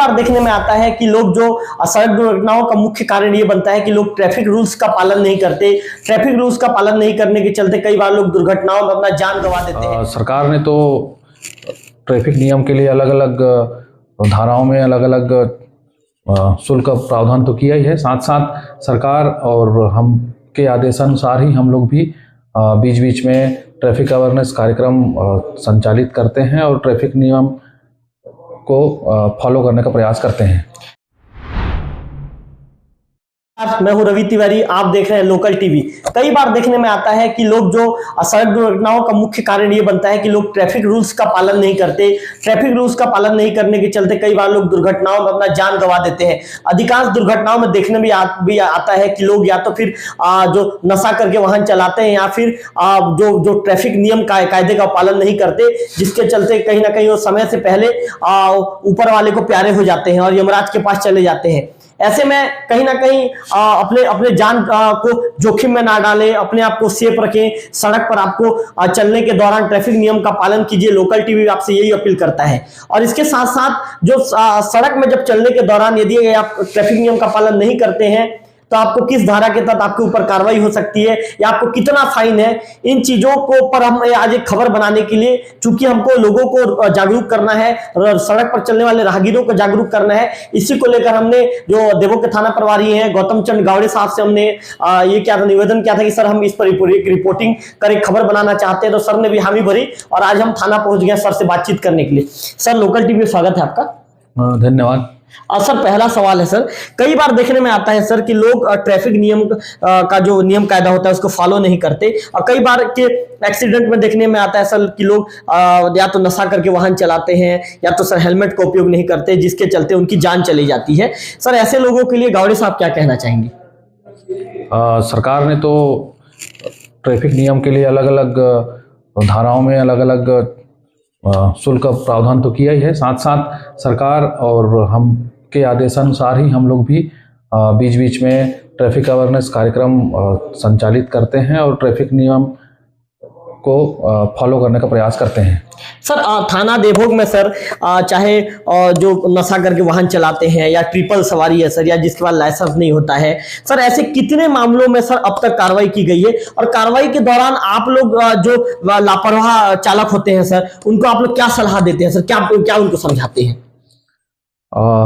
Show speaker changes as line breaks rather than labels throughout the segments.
बार देखने में आता है कि लोग जो सड़क दुर्घटनाओं का मुख्य कारण ये बनता है कि लोग ट्रैफिक रूल्स का पालन नहीं करते। ट्रैफिक रूल्स का पालन नहीं करने के चलते कई बार लोग दुर्घटनाओं में अपना जान गंवा देते हैं।
सरकार ने तो ट्रैफिक नियम के लिए अलग अलग धाराओं में अलग अलग शुल्क का प्रावधान तो किया ही है। साथ साथ सरकार और हम के आदेशानुसार ही हम लोग भी बीच बीच में ट्रैफिक अवेयरनेस कार्यक्रम संचालित करते हैं और ट्रैफिक नियम को फॉलो करने का प्रयास करते हैं।
मैं हूं रवि तिवारी, आप देख रहे हैं लोकल टीवी। कई बार देखने में आता है कि लोग जो सड़क दुर्घटनाओं का मुख्य कारण ये बनता है कि लोग ट्रैफिक रूल्स का पालन नहीं करते। ट्रैफिक रूल्स का पालन नहीं करने के चलते कई बार लोग दुर्घटनाओं में अपना जान गंवा देते हैं। अधिकांश दुर्घटनाओं में देखने में भी आता है कि लोग या तो फिर जो नशा करके वाहन चलाते हैं या फिर जो ट्रैफिक नियम कायदे का पालन नहीं करते, जिसके चलते कहीं ना कहीं वो समय से पहले ऊपर वाले को प्यारे हो जाते हैं और यमराज के पास चले जाते हैं। ऐसे में कहीं ना कहीं अपने जान को जोखिम में ना डालें, अपने आप को सेफ रखें। सड़क पर आपको चलने के दौरान ट्रैफिक नियम का पालन कीजिए। लोकल टीवी आपसे यही अपील करता है। और इसके साथ साथ जो सड़क में जब चलने के दौरान यदि आप ट्रैफिक नियम का पालन नहीं करते हैं तो आपको किस धारा के तहत आपके ऊपर कार्रवाई हो सकती है या आपको कितना फाइन है, इन चीजों को पर हम आज एक खबर बनाने के लिए, चूंकि हमको लोगों को जागरूक करना है, सड़क पर चलने वाले राहगीरों को जागरूक करना है, इसी को लेकर हमने जो देवों के थाना प्रभारी हैं गौतम चंद गावड़े साहब से हमने ये क्या था, निवेदन किया था कि सर हम इस पर रिपोर्टिंग कर एक खबर बनाना चाहते हैं। तो सर ने भी हामी भरी और आज हम थाना पहुंच गए सर से बातचीत करने के लिए। सर, लोकल टीवी में स्वागत है आपका।
धन्यवाद।
सर, पहला सवाल है सर, कई बार देखने में आता है सर कि लोग ट्रैफिक नियम का जो नियम कायदा होता है उसको फॉलो नहीं करते और कई बार के एक्सीडेंट में देखने में आता है सर कि लोग या तो नशा करके वाहन चलाते हैं या तो सर हेलमेट का उपयोग नहीं करते, जिसके चलते उनकी जान चली जाती है। सर, ऐसे लोगों के लिए गावड़े साहब क्या कहना चाहेंगे?
सरकार ने तो ट्रैफिक नियम के लिए अलग अलग धाराओं में अलग अलग शुल्क का प्रावधान तो किया ही है। साथ साथ सरकार और हम के आदेशानुसार ही हम लोग भी बीच बीच में ट्रैफिक अवेयरनेस कार्यक्रम संचालित करते हैं और ट्रैफिक नियम को फॉलो करने का प्रयास करते हैं।
सर, थाना देवभोग में सर चाहे जो नशा करके वाहन चलाते हैं या ट्रिपल सवारी है सर, या जिसके पास लाइसेंस नहीं होता है सर, ऐसे कितने मामलों में सर अब तक कार्रवाई की गई है? और कार्रवाई के दौरान आप लोग जो लापरवाह चालक होते हैं सर, उनको आप लोग क्या सलाह देते हैं सर, क्या उनको समझाते हैं?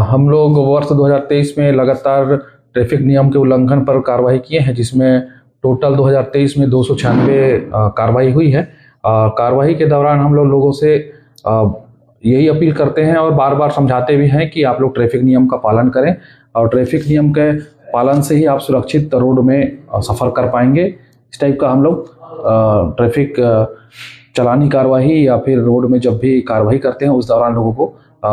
हम लोग वर्ष 2023 में लगातार ट्रैफिक नियम के उल्लंघन पर कार्रवाई किए हैं, जिसमें टोटल 2023 में 296 कार्रवाई हुई है। कार्रवाई के दौरान हम लोगों से यही अपील करते हैं और बार बार समझाते भी हैं कि आप लोग ट्रैफिक नियम का पालन करें और ट्रैफिक नियम के पालन से ही आप सुरक्षित रोड में सफ़र कर पाएंगे। इस टाइप का हम लोग ट्रैफिक चलानी कार्रवाई या फिर रोड में जब भी कार्रवाई करते हैं उस दौरान लोगों को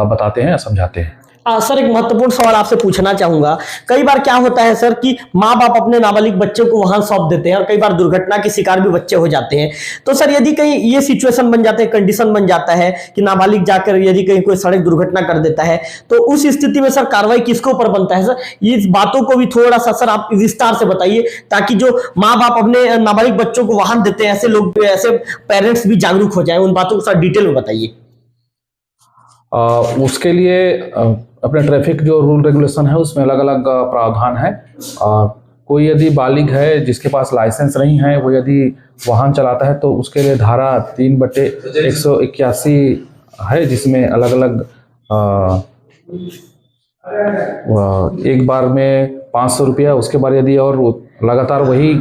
बताते हैं, समझाते हैं।
सर, एक महत्वपूर्ण सवाल आपसे पूछना चाहूंगा। कई बार क्या होता है सर कि माँ बाप अपने नाबालिग बच्चों को वाहन सौंप देते हैं और कई बार दुर्घटना के शिकार भी बच्चे हो जाते हैं। तो सर, यदि कहीं ये सिचुएशन बन जाते हैं, कंडीशन बन जाता है कि नाबालिग जाकर यदि कहीं कोई सड़क दुर्घटना कर देता है, तो उस स्थिति में सर कार्रवाई किसके ऊपर बनता है? सर, इस बातों को भी थोड़ा सा सर आप विस्तार से बताइए ताकि जो माँ बाप अपने नाबालिग बच्चों को वाहन देते हैं, ऐसे लोग, ऐसे पेरेंट्स भी जागरूक हो जाए। उन बातों को सर डिटेल में बताइए।
उसके लिए अपने ट्रैफिक जो रूल रेगुलेशन है उसमें अलग अलग प्रावधान है। कोई यदि बालिग है जिसके पास लाइसेंस नहीं है, वो यदि वाहन चलाता है तो उसके लिए धारा 3/181 है, जिसमें अलग अलग एक बार में 500 रुपया, उसके बाद यदि और लगातार वही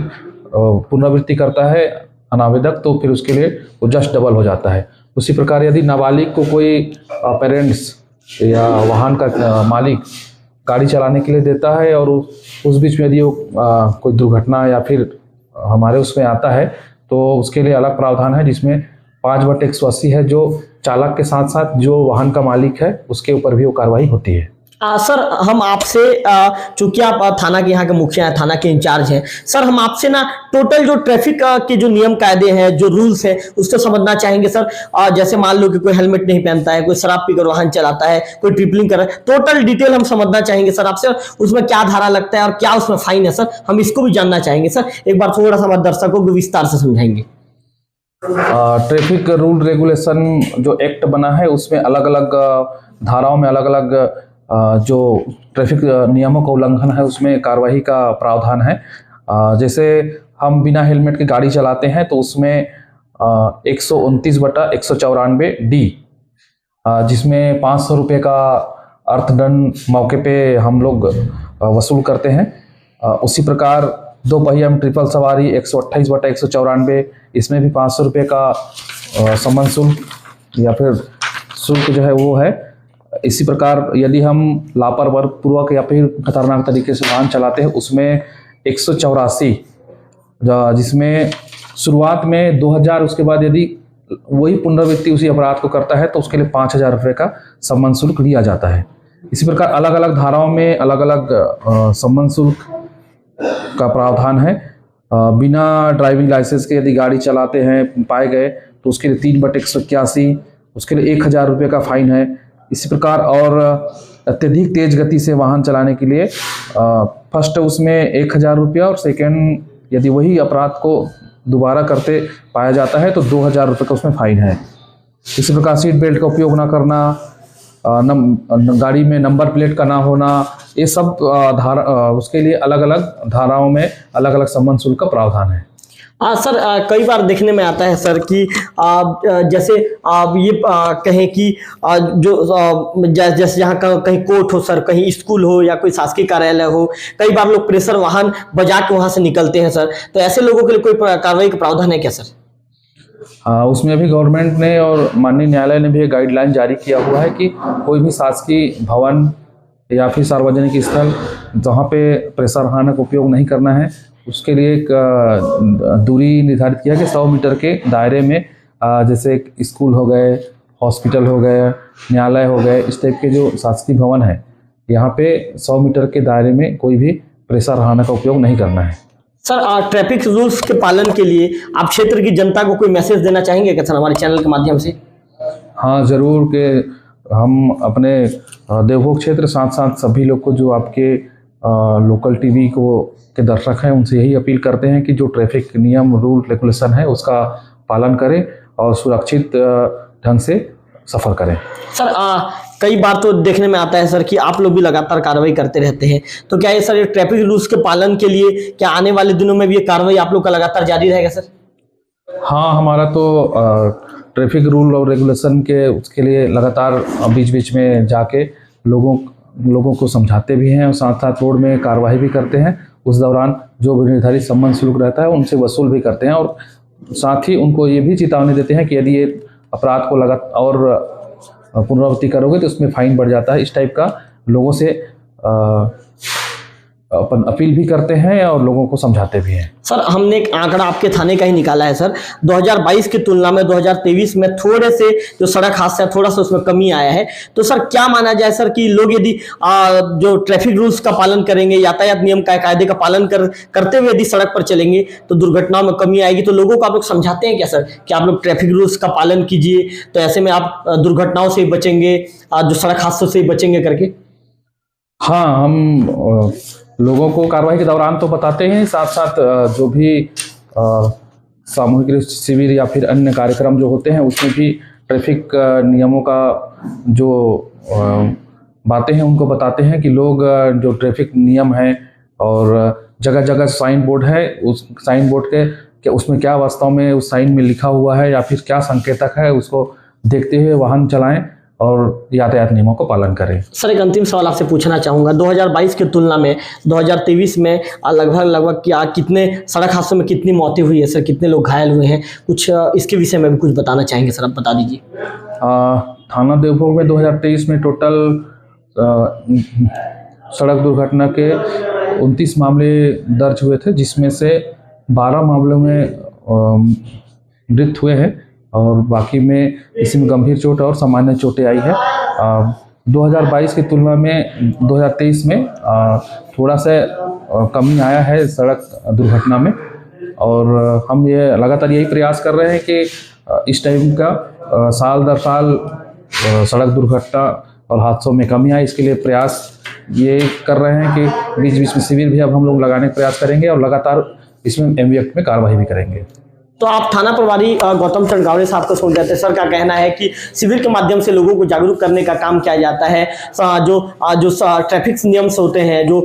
पुनरावृत्ति करता है अनावेदक तो फिर उसके लिए वो जस्ट डबल हो जाता है। उसी प्रकार यदि नाबालिग को कोई पेरेंट्स या वाहन का मालिक गाड़ी चलाने के लिए देता है और उस बीच में यदि वो कोई दुर्घटना या फिर हमारे उसमें आता है तो उसके लिए अलग प्रावधान है, जिसमें 5/180 है, जो चालक के साथ साथ जो वाहन का मालिक है उसके ऊपर भी वो कार्रवाई होती है।
सर, हम आपसे चूंकि आप थाना के यहाँ के मुखिया हैं, थाना के इंचार्ज हैं सर, हम आपसे ना टोटल जो ट्रैफिक के जो नियम कायदे हैं, जो रूल्स हैं, उसको समझना चाहेंगे सर। जैसे मान लो कि कोई हेलमेट नहीं पहनता है, कोई शराब पीकर वाहन चलाता है, कोई ट्रिपलिंग कर रहा है, टोटल डिटेल हम समझना चाहेंगे सर आपसे। उसमें क्या धारा लगता है और क्या उसमें फाइन है सर, हम इसको भी जानना चाहेंगे सर। एक बार थोड़ा सा हमारे दर्शकों को विस्तार से समझाएंगे।
ट्रैफिक रूल रेगुलेशन जो एक्ट बना है उसमें अलग अलग धाराओं में अलग अलग जो ट्रैफिक नियमों का उल्लंघन है उसमें कार्रवाई का प्रावधान है। जैसे हम बिना हेलमेट के गाड़ी चलाते हैं तो उसमें 129/194D, जिसमें 500 रुपये का अर्थदंड मौके पे हम लोग वसूल करते हैं। उसी प्रकार दो पहिया में ट्रिपल सवारी 128/194, इसमें भी 500 रुपये का सम्मन शुल्क या फिर शुल्क जो है वो है। इसी प्रकार यदि हम लापरवाही पूर्वक या फिर खतरनाक तरीके से वाहन चलाते हैं उसमें 184, जिसमें शुरुआत में 2000, उसके बाद यदि वही पुनरावृत्ति उसी अपराध को करता है तो उसके लिए 5000 रुपये का सम्मन शुल्क लिया जाता है। इसी प्रकार अलग अलग धाराओं में अलग अलग सम्मन शुल्क का प्रावधान है। बिना ड्राइविंग लाइसेंस के यदि गाड़ी चलाते हैं पाए गए तो उसके लिए 3/181, उसके लिए 1000 रुपये का फाइन है। इसी प्रकार और अत्यधिक तेज गति से वाहन चलाने के लिए फर्स्ट उसमें 1000 रुपया और सेकेंड यदि वही अपराध को दोबारा करते पाया जाता है तो 2000 रुपये का उसमें फाइन है। इसी प्रकार सीट बेल्ट का उपयोग ना करना, गाड़ी में नंबर प्लेट का ना होना, ये सब उसके लिए अलग अलग धाराओं में अलग अलग सम्मन शुल्क का प्रावधान है।
हाँ सर, कई बार देखने में आता है सर कि जैसे आप ये कहें कि जैसे यहाँ कहीं कोर्ट हो सर, कहीं स्कूल हो या कोई शासकीय कार्यालय हो, कई बार लोग प्रेशर वाहन बजा के वहाँ से निकलते हैं सर, तो ऐसे लोगों के लिए कोई कार्रवाई का प्रावधान है क्या सर?
हाँ, उसमें भी गवर्नमेंट ने और माननीय न्यायालय ने भी एक गाइडलाइन जारी किया हुआ है कि कोई भी शासकीय भवन या फिर सार्वजनिक स्थल जहाँ पे प्रेशर वाहन का उपयोग नहीं करना है उसके लिए एक दूरी निर्धारित किया कि 100 मीटर के दायरे में, जैसे स्कूल हो गए, हॉस्पिटल हो गए, न्यायालय हो गए, इस टाइप के जो शासकीय भवन है यहाँ पे 100 मीटर के दायरे में कोई भी प्रेशर वाहन का उपयोग नहीं करना है।
सर, ट्रैफिक रूल्स के पालन के लिए आप क्षेत्र की जनता को कोई मैसेज देना चाहेंगे क्या सर हमारे चैनल के माध्यम से?
हाँ ज़रूर, कि हम अपने देवभोग क्षेत्र साथ साथ सभी लोग को जो आपके लोकल टीवी के दर्शक हैं उनसे यही अपील करते हैं कि जो ट्रैफिक नियम रूल रेगुलेशन है उसका पालन करें और सुरक्षित ढंग से सफ़र करें।
सर, कई बार तो देखने में आता है सर कि आप लोग भी लगातार कार्रवाई करते रहते हैं, तो क्या ये सर ये ट्रैफिक रूल्स के पालन के लिए क्या आने वाले दिनों में भी ये कार्रवाई आप लोग का लगातार जारी रहेगा सर?
हाँ, हमारा तो ट्रैफिक रूल और रेगुलेशन के उसके लिए लगातार बीच बीच में जाके लोगों को समझाते भी हैं और साथ साथ रोड में कार्रवाई भी करते हैं। उस दौरान जो भी निर्धारित सम्मन शुल्क रहता है उनसे वसूल भी करते हैं और साथ ही उनको ये भी चेतावनी देते हैं कि यदि ये अपराध को लगातार और पुनरावृत्ति करोगे तो उसमें फाइन बढ़ जाता है। इस टाइप का लोगों से अपन अपील भी करते हैं और लोगों को समझाते भी हैं।
सर, हमने एक आंकड़ा आपके थाने का ही निकाला है सर, 2022 की तुलना में 2023 में थोड़े से जो सड़क हादसा थोड़ा सा उसमें कमी आया है, तो सर क्या माना जाए सर कि लोग यदि जो ट्रैफिक रूल्स का पालन करेंगे, यातायात नियम का कायदे का पालन करते हुए यदि सड़क पर चलेंगे तो दुर्घटनाओं में कमी आएगी? तो लोगों को आप लोग समझाते हैं क्या सर कि आप लोग ट्रैफिक रूल्स का पालन कीजिए तो ऐसे में आप दुर्घटनाओं से ही बचेंगे, जो सड़क हादसों से ही बचेंगे करके?
हाँ, हम लोगों को कार्रवाई के दौरान तो बताते हैं, साथ साथ जो भी सामूहिक शिविर या फिर अन्य कार्यक्रम जो होते हैं उसमें भी ट्रैफिक नियमों का जो बातें हैं उनको बताते हैं कि लोग जो ट्रैफिक नियम है और जगह जगह साइन बोर्ड है, उस साइन बोर्ड के उसमें क्या वास्तव में उस साइन में लिखा हुआ है या फिर क्या संकेतक है उसको देखते हुए वाहन चलाएं और यातायात नियमों को पालन करें। सर,
एक अंतिम सवाल आपसे पूछना चाहूँगा, 2022 की तुलना में 2023 में लगभग क्या कितने सड़क हादसों में कितनी मौतें हुई है सर, कितने लोग घायल हुए हैं, कुछ इसके विषय में भी कुछ बताना चाहेंगे सर, आप बता दीजिए।
थाना देवभोग में 2023 में टोटल सड़क दुर्घटना के 29 मामले दर्ज हुए थे, जिसमें से 12 मामलों में मृत हुए हैं और बाकी में इसमें गंभीर चोट और सामान्य चोटें आई है। 2022 की तुलना में 2023 में थोड़ा सा कमी आया है सड़क दुर्घटना में और हम ये लगातार यही प्रयास कर रहे हैं कि इस टाइम का साल दर साल सड़क दुर्घटना और हादसों में कमी आए, इसके लिए प्रयास ये कर रहे हैं कि बीच बीच में शिविर भी अब हम लोग लगाने का प्रयास करेंगे और लगातार इसमें MV एक्ट में कार्रवाई भी करेंगे।
तो आप थाना प्रभारी गौतम चंडगावड़े साहब को सुन जाते हैं। सर का कहना है कि शिविर के माध्यम से लोगों को जागरूक करने का काम किया जाता है। जो ट्रैफिक नियम होते हैं, जो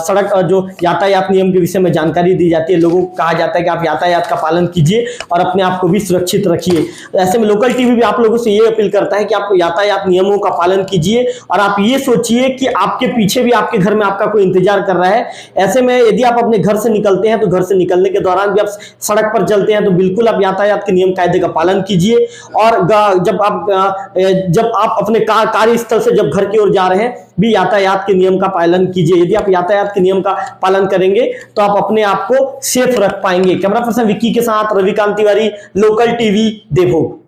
सड़क जो यातायात नियम के विषय में जानकारी दी जाती है, लोगों को कहा जाता है कि आप यातायात का पालन कीजिए और अपने आप को भी सुरक्षित रखिए। ऐसे में लोकल टीवी भी आप लोगों से ये अपील करता है कि आप यातायात नियमों का पालन कीजिए और आप ये सोचिए कि आपके पीछे भी आपके घर में आपका कोई इंतजार कर रहा है। ऐसे में यदि आप अपने घर से निकलते हैं तो घर से निकलने के दौरान भी आप सड़क पर चलते हैं तो बिल्कुल आप यातायात के नियम कायदे का पालन कीजिए। और जब आप अपने कार्यस्थल से जब घर की ओर जा रहे हैं भी यातायात के नियम का पालन कीजिए। यदि आप यातायात के नियम का पालन करेंगे तो आप अपने आप को सेफ रख पाएंगे। कैमरा पर्सन विक्की के साथ रविकांत तिवारी, लोकल टीवी, देवभोग।